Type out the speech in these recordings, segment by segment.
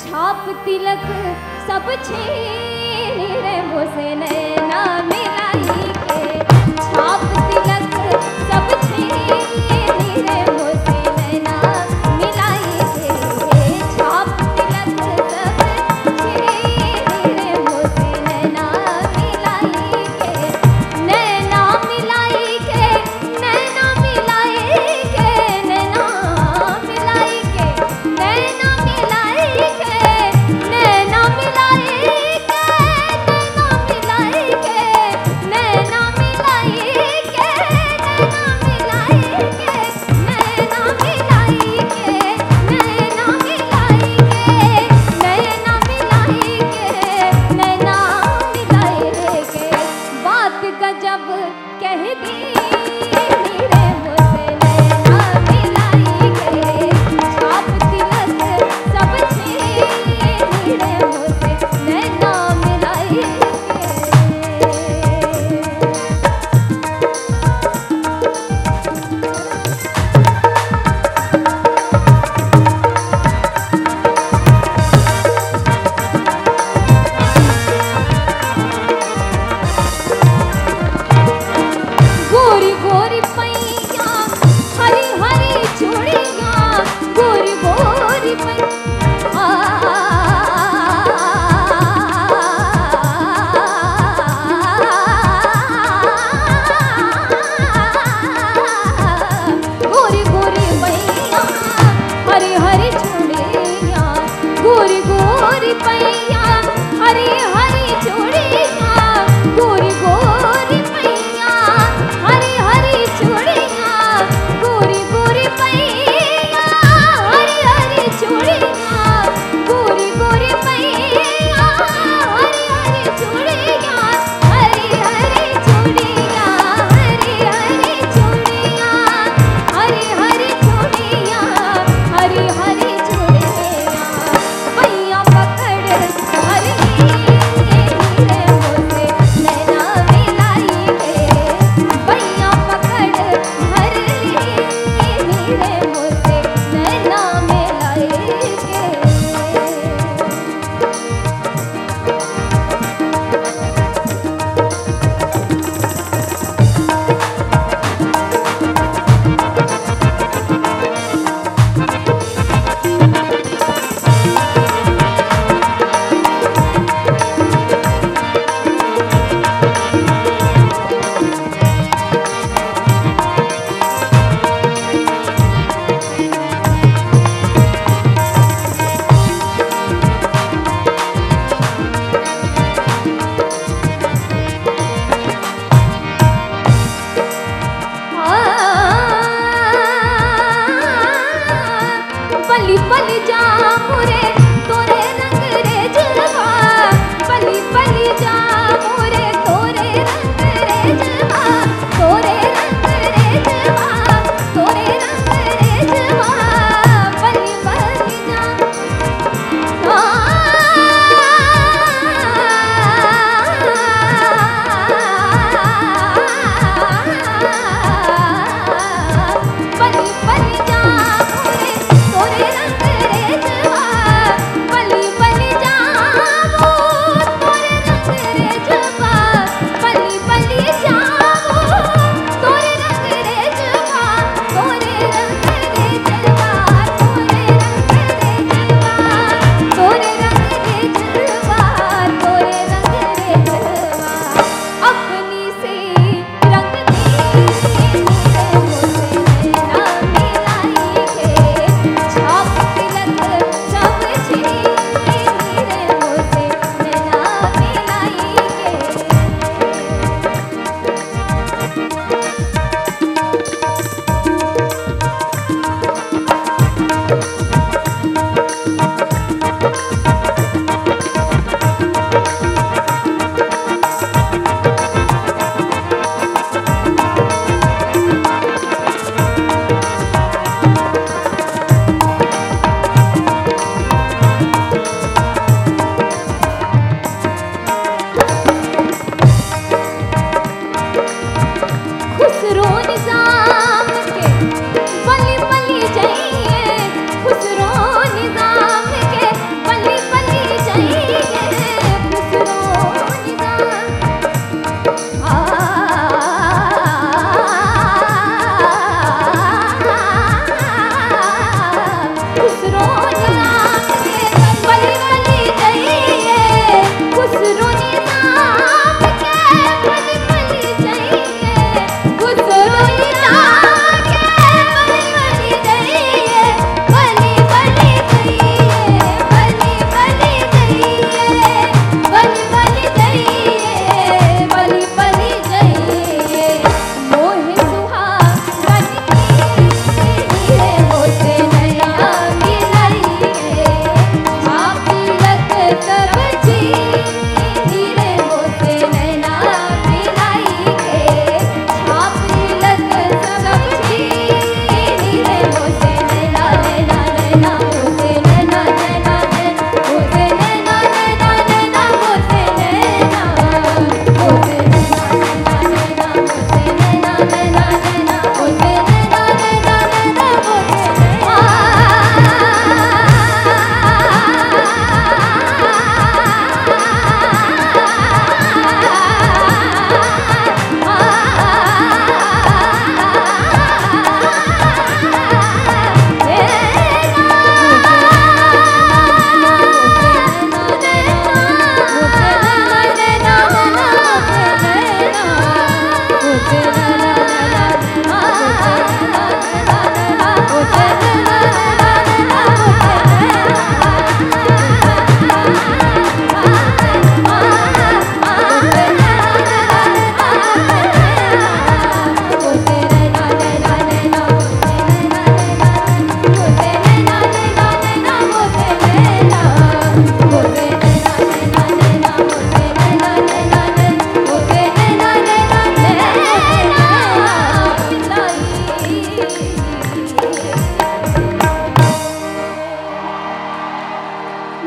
छाप तिलक सब छीन रे मोसे नैना मिलाई के, छाप तिलक सब छीन रे मोसे नैना मिलाई के, छाप तिलक सब छीन रे मोसे नैना मिलाई के, नैना मिलाई के, नैना मिलाई के, नैना मिलाई के, नैना मिलाई के, नैना मिलाई के, नैना मिलाई के, नैना मिलाई के, नैना मिलाई के, नैना मिलाई के, नैना मिलाई के, नैना मिलाई के, बात गजब कह दी रे मोसे नैना मिलाई के, छाप तिलक सब छीन रे मोसे नैना मिलाई के। गोरी गोरी पैया हरी हरी चूड़िया, गोरी गोरी पैया गोरी गोरी पैया हरी हरी चूड़िया, गोरी गोरी पैया हरी हरी चूड़िया, गोरी गोरी पैया हरी हरी चूड़िया, गोरी गोरी पैया हरी हरी चूड़िया, गोरी गोरी पैया हरी हरी चूड़िया, हरी हरी चूड़िया, हरी हरी चूड़िया, हरी हरी चूड़िया, हरी हरी चूड़िया, पैया पकड़ हरी रे मोसे नैना मिलाई के, पैया पकड़ हरी रे मोसे नैना मिलाई के। बली बली जा मोरे तोरे रंग रे जलवा, बली बली जा मोरे तोरे रंग रे जलवा, तोरे रंग रे जलवा, तोरे रंग रे जलवा, बली बली जा बली बली जा मोरे तोरे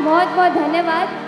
बहुत बहुत धन्यवाद।